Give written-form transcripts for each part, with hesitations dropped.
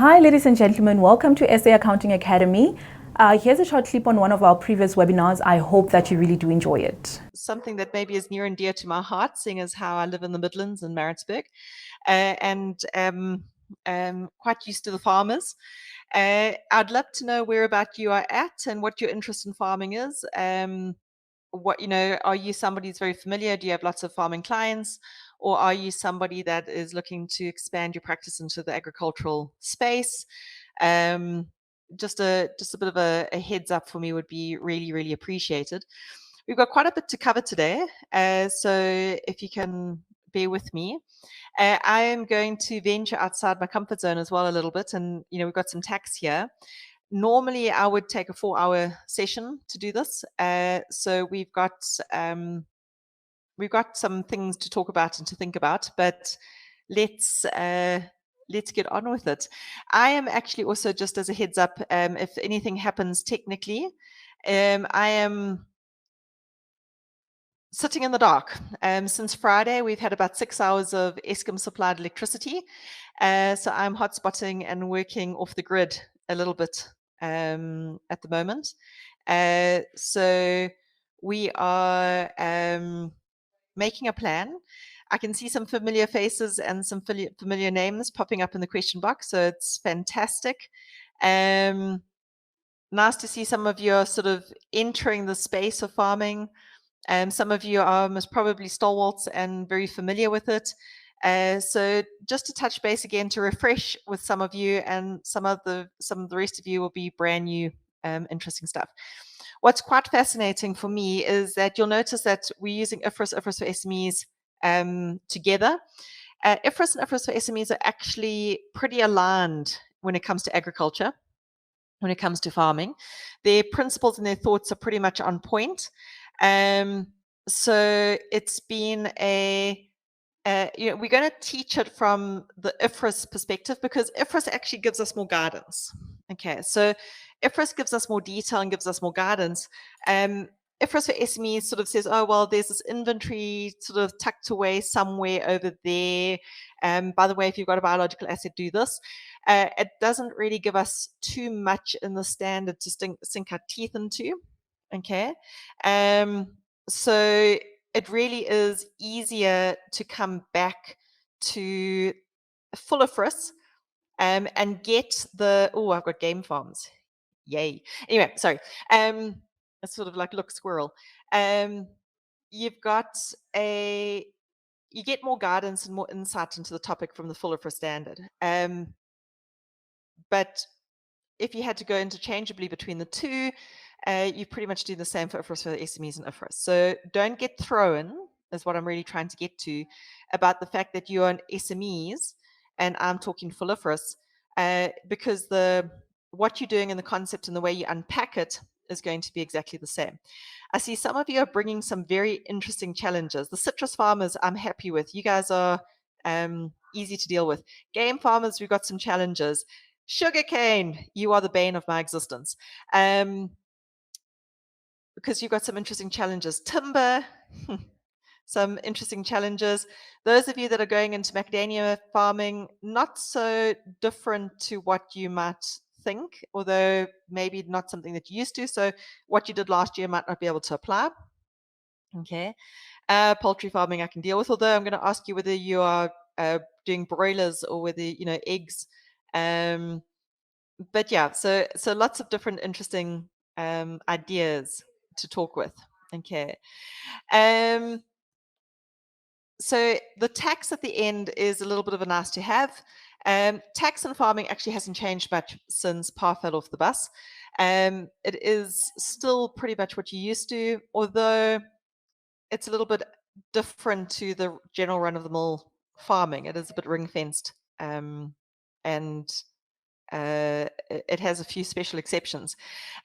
Hi, ladies and gentlemen. Welcome to SA Accounting Academy. Here's a short clip on one of our previous webinars. I hope that you really do enjoy it. Something that maybe is near and dear to my heart, seeing as how I live in the Midlands in Maritzburg, and quite used to the farmers. I'd love to know whereabout you are at and what your interest in farming is. Are you somebody who's very familiar? Do you have lots of farming clients? Or are you somebody that is looking to expand your practice into the agricultural space? Just a bit of a heads up for me would be really, really appreciated. We've got quite a bit to cover today, so if you can bear with me. I am going to venture outside my comfort zone as well a little bit, and we've got some tax here. Normally, I would take a 4-hour session to do this. So we've got some things to talk about and to think about, but let's get on with it. I am actually also, just as a heads up, if anything happens technically, I am sitting in the dark. Since Friday, we've had about 6 hours of Eskom supplied electricity. So I'm hotspotting and working off the grid a little bit at the moment. So we are making a plan. I can see some familiar faces and some familiar names popping up in the question box, so it's fantastic. Nice to see some of you are sort of entering the space of farming. Some of you are most probably stalwarts and very familiar with it. So just to touch base again, to refresh with some of you, and some of the rest of you will be brand new, interesting stuff. What's quite fascinating for me is that you'll notice that we're using IFRS for SMEs together. IFRS and IFRS for SMEs are actually pretty aligned when it comes to agriculture, when it comes to farming. Their principles and their thoughts are pretty much on point. So it's been we're going to teach it from the IFRS perspective, because IFRS actually gives us more guidance. Okay, so IFRS gives us more detail and gives us more guidance. IFRS for SME sort of says, oh, well, there's this inventory sort of tucked away somewhere over there. By the way, if you've got a biological asset, do this. It doesn't really give us too much in the standard to sink our teeth into. Okay. So it really is easier to come back to full IFRS and get the, I've got game farms. Yay. Anyway, sorry. It's sort of like, look, squirrel. You get more guidance and more insight into the topic from the full IFRS standard. But if you had to go interchangeably between the two, you pretty much do the same for IFRS for the SMEs and IFRS. So don't get thrown, is what I'm really trying to get to, about the fact that you're on SMEs and I'm talking full IFRS, because what you're doing in the concept and the way you unpack it is going to be exactly the same. I see some of you are bringing some very interesting challenges. The citrus farmers, I'm happy with. You guys are easy to deal with. Game farmers, we've got some challenges. Sugarcane, you are the bane of my existence, because you've got some interesting challenges. Timber, some interesting challenges. Those of you that are going into macadamia farming, not so different to what you might think, although maybe not something that you used to. So what you did last year might not be able to apply. Okay. Poultry farming I can deal with, although I'm going to ask you whether you are doing broilers or whether, eggs. But yeah, so lots of different interesting ideas to talk with. Okay. So the tax at the end is a little bit of a nice to have. Tax and farming actually hasn't changed much since Pa fell off the bus. It is still pretty much what you used to, although it's a little bit different to the general run-of-the-mill farming. It is a bit ring-fenced, and it has a few special exceptions.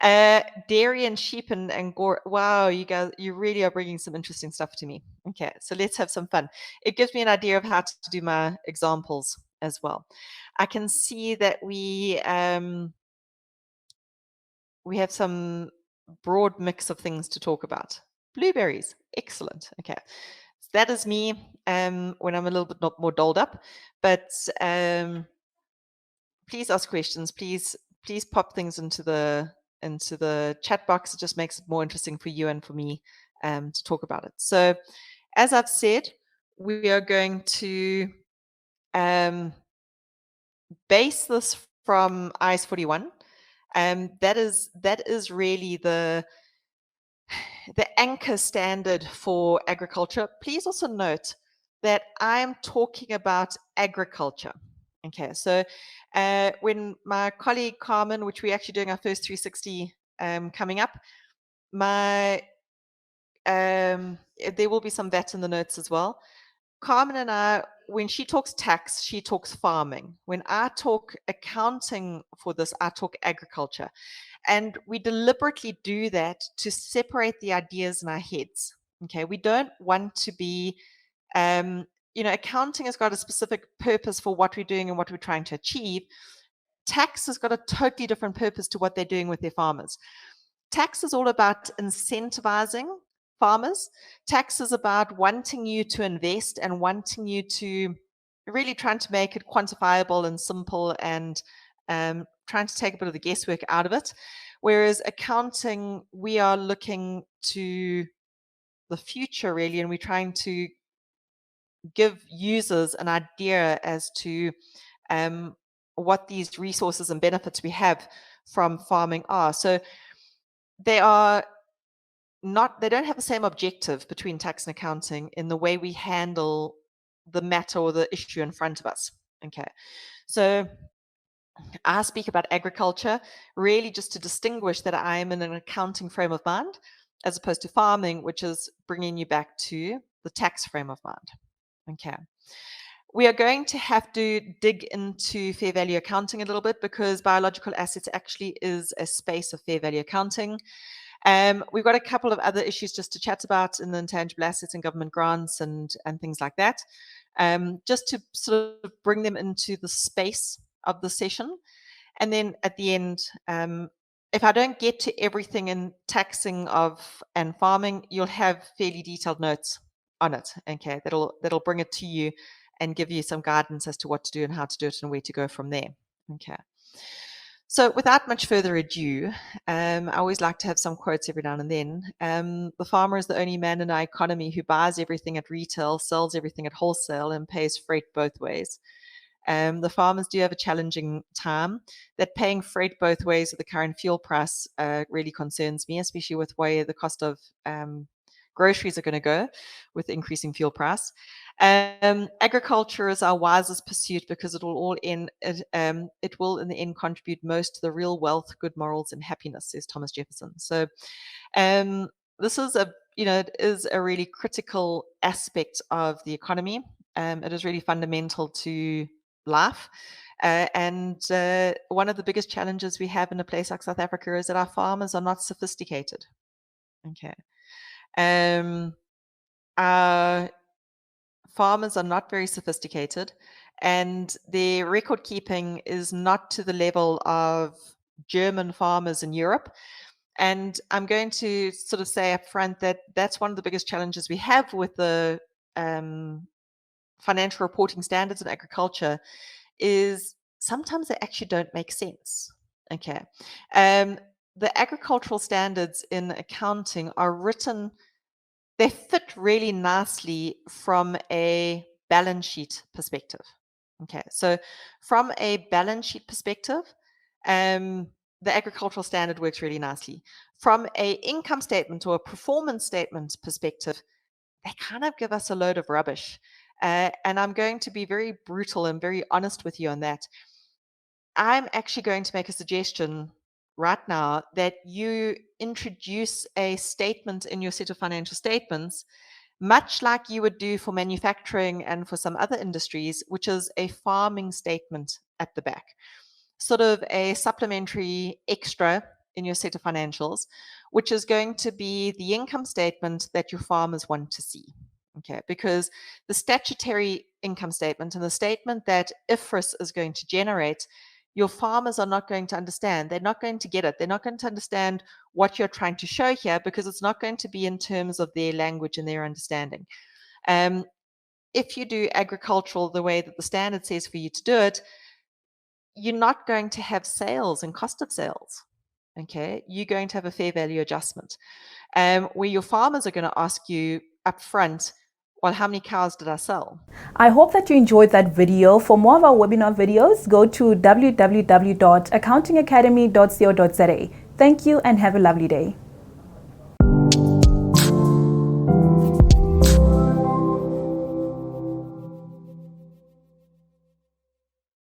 Dairy and sheep and gore. Wow, you guys, you really are bringing some interesting stuff to me. Okay, so let's have some fun. It gives me an idea of how to do my examples as well. I can see that we have some broad mix of things to talk about. Blueberries, excellent. Okay, so that is me when I'm a little bit more doled up, but please ask questions. Please pop things into the chat box. It just makes it more interesting for you and for me to talk about it. So, as I've said, we are going to base this from IS 41. That is really the anchor standard for agriculture. Please also note that I'm talking about agriculture. Okay, so when my colleague Carmen, which we're actually doing our first 360 coming up, there will be some VAT in the notes as well. Carmen and I, when she talks tax, she talks farming. When I talk accounting for this, I talk agriculture. And we deliberately do that to separate the ideas in our heads. Okay, we don't want to be, accounting has got a specific purpose for what we're doing and what we're trying to achieve. Tax has got a totally different purpose to what they're doing with their farmers. Tax is all about incentivizing farmers. Tax is about wanting you to invest and wanting you to really trying to make it quantifiable and simple and trying to take a bit of the guesswork out of it. Whereas accounting, we are looking to the future really, and we're trying to give users an idea as to what these resources and benefits we have from farming are. So they don't have the same objective between tax and accounting in the way we handle the matter or the issue in front of us. Okay, so I speak about agriculture really just to distinguish that I am in an accounting frame of mind as opposed to farming, which is bringing you back to the tax frame of mind. Okay. We are going to have to dig into fair value accounting a little bit because biological assets actually is a space of fair value accounting. We've got a couple of other issues just to chat about in the intangible assets and government grants and things like that, just to sort of bring them into the space of the session. And then at the end, if I don't get to everything in taxing and farming, you'll have fairly detailed notes on it. Okay, that'll bring it to you and give you some guidance as to what to do and how to do it and where to go from there. Okay. So without much further ado, I always like to have some quotes every now and then. The farmer is the only man in our economy who buys everything at retail, sells everything at wholesale, and pays freight both ways. The farmers do have a challenging time. That paying freight both ways at the current fuel price really concerns me, especially with where the cost of groceries are going to go with the increasing fuel price. Agriculture is our wisest pursuit because it will in the end contribute most to the real wealth, good morals, and happiness, says Thomas Jefferson. So this is it is a really critical aspect of the economy. It is really fundamental to life. And one of the biggest challenges we have in a place like South Africa is that our farmers are not sophisticated. Okay. Our farmers are not very sophisticated, and their record keeping is not to the level of German farmers in Europe. And I'm going to sort of say up front that that's one of the biggest challenges we have with the financial reporting standards in agriculture is sometimes they actually don't make sense. Okay. The agricultural standards in accounting are written, they fit really nicely from a balance sheet perspective. Okay. So from a balance sheet perspective, the agricultural standard works really nicely. From a income statement or a performance statement perspective, they kind of give us a load of rubbish. And I'm going to be very brutal and very honest with you on that. I'm actually going to make a suggestion right now that you introduce a statement in your set of financial statements, much like you would do for manufacturing and for some other industries, which is a farming statement at the back, sort of a supplementary extra in your set of financials, which is going to be the income statement that your farmers want to see. Okay, because the statutory income statement and the statement that IFRS is going to generate, your farmers are not going to understand. They're not going to get it. They're not going to understand what you're trying to show here because it's not going to be in terms of their language and their understanding. If you do agricultural the way that the standard says for you to do it, you're not going to have sales and cost of sales. Okay, you're going to have a fair value adjustment, where your farmers are going to ask you upfront, well, how many cows did I sell? I hope that you enjoyed that video. For more of our webinar videos, go to www.accountingacademy.co.za. Thank you and have a lovely day.